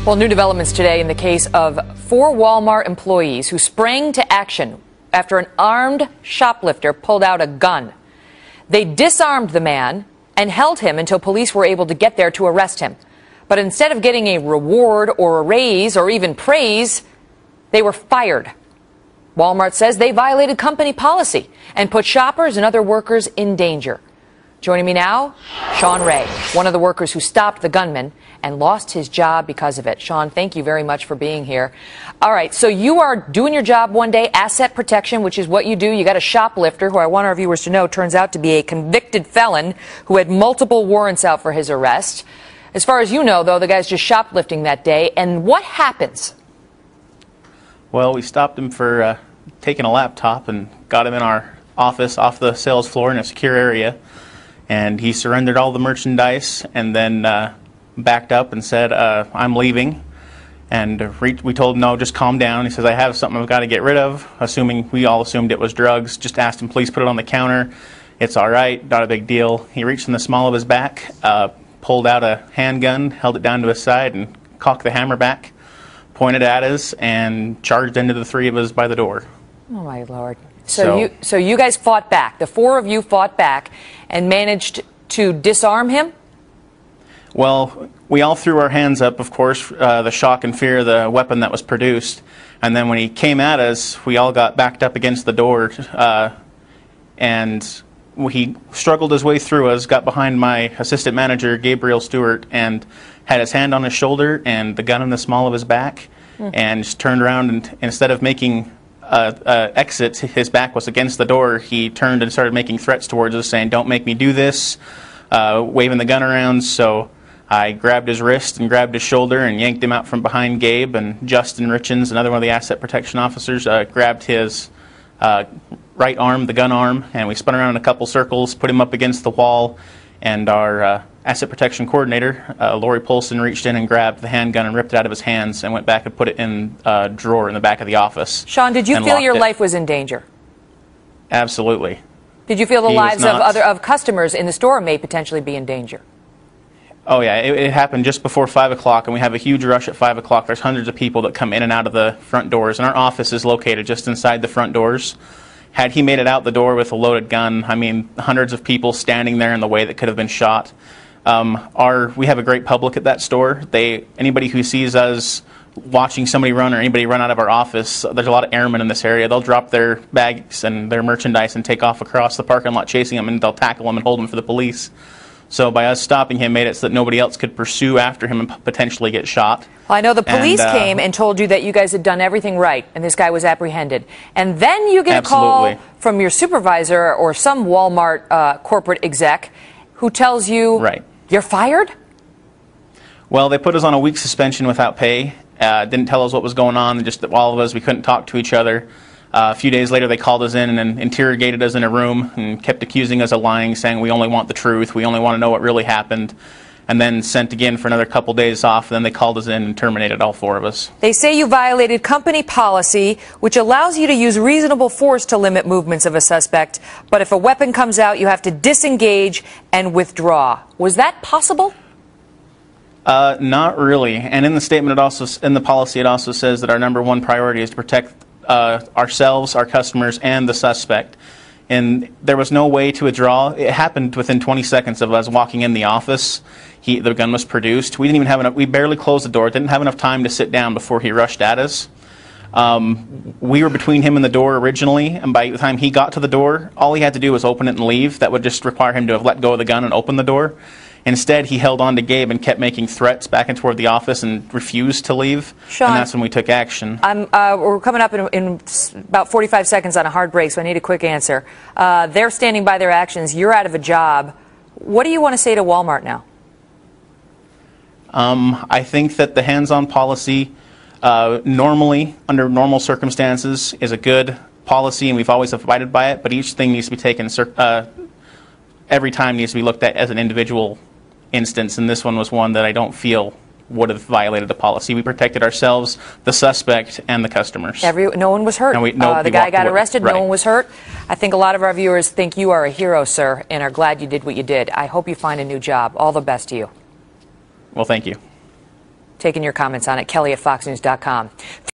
Well, new developments today in the case of 4 Walmart employees who sprang to action after an armed shoplifter pulled out a gun. They disarmed the man and held him until police were able to get there to arrest him. But instead of getting a reward or a raise or even praise, they were fired. Walmart says they violated company policy and put shoppers and other workers in danger. Joining me now, Sean Ray, one of the workers who stopped the gunman and lost his job because of it. Sean, thank you very much for being here. All right, so you are doing your job one day, asset protection, which is what you do. You got a shoplifter who I want our viewers to know turns out to be a convicted felon who had multiple warrants out for his arrest. As far as you know, though, the guy's just shoplifting that day. And what happens? Well, we stopped him for taking a laptop and got him in our office off the sales floor in a secure area. And he surrendered all the merchandise and then backed up and said, I'm leaving. And we told him, no, just calm down. He says, I have something I've got to get rid of, assuming we all assumed it was drugs. Just asked him, please put it on the counter. It's all right, not a big deal. He reached in the small of his back, pulled out a handgun, held it down to his side, and cocked the hammer back, pointed at us, and charged into the 3 of us by the door. Oh, my Lord. So you guys fought back. The 4 of you fought back and managed to disarm him? Well, we all threw our hands up, of course, the shock and fear of the weapon that was produced. And then when he came at us, we all got backed up against the door. And he struggled his way through us, got behind my assistant manager, Gabriel Stewart, and had his hand on his shoulder and the gun in the small of his back, and just turned around, and instead of making exit, his back was against the door. He turned and started making threats towards us, saying, don't make me do this, waving the gun around. So I grabbed his wrist and grabbed his shoulder and yanked him out from behind Gabe, and Justin Richens, another one of the asset protection officers, grabbed his right arm, the gun arm, and we spun around in a couple circles, put him up against the wall, and our asset protection coordinator, Lori Polson, reached in and grabbed the handgun and ripped it out of his hands and went back and put it in a drawer in the back of the office. Sean, did you feel your life was in danger? Absolutely. Did you feel the lives of customers in the store may potentially be in danger? Oh, yeah. It happened just before 5 o'clock, and we have a huge rush at 5 o'clock. There's hundreds of people that come in and out of the front doors, and our office is located just inside the front doors. Had he made it out the door with a loaded gun, I mean, hundreds of people standing there in the way that could have been shot. We have a great public at that store. Anybody who sees us watching somebody run or anybody run out of our office, there's a lot of airmen in this area. They'll drop their bags and their merchandise and take off across the parking lot chasing them, and they'll tackle them and hold them for the police. So by us stopping him made it so that nobody else could pursue after him and potentially get shot. Well, I know the police came and told you that you guys had done everything right and this guy was apprehended. And then you get a call from your supervisor or some Walmart corporate exec who tells you you're fired? Well, they put us on a week suspension without pay. Didn't tell us what was going on, just that all of us, we couldn't talk to each other. A few days later, they called us in and interrogated us in a room and kept accusing us of lying, saying we only want the truth, we only want to know what really happened, and then sent again for another couple days off. Then they called us in and terminated all 4 of us. They say you violated company policy, which allows you to use reasonable force to limit movements of a suspect, but if a weapon comes out, you have to disengage and withdraw. Was that possible? Not really. And in the statement, in the policy, it also says that our #1 priority is to protect ourselves, our customers, and the suspect. And there was no way to withdraw. It happened within 20 seconds of us walking in the office. The gun was produced. We didn't even have enough. We barely closed the door. Didn't have enough time to sit down before he rushed at us. We were between him and the door originally, and by the time he got to the door, all he had to do was open it and leave. That would just require him to have let go of the gun and open the door. Instead, he held on to Gabe and kept making threats back and toward the office and refused to leave. Sean, and that's when we took action. We're coming up in about 45 seconds on a hard break, so I need a quick answer. They're standing by their actions. You're out of a job. What do you want to say to Walmart now? I think that the hands-on policy, normally, under normal circumstances, is a good policy, and we've always abided by it, but each thing needs to be taken, every time needs to be looked at as an individual instance, and this one was one that I don't feel would have violated the policy. We protected ourselves, the suspect, and the customers. No one was hurt. The guy got arrested. No one was hurt. I think a lot of our viewers think you are a hero, sir, and are glad you did what you did. I hope you find a new job. All the best to you. Well, thank you. taking your comments on it. Kelly at FoxNews.com.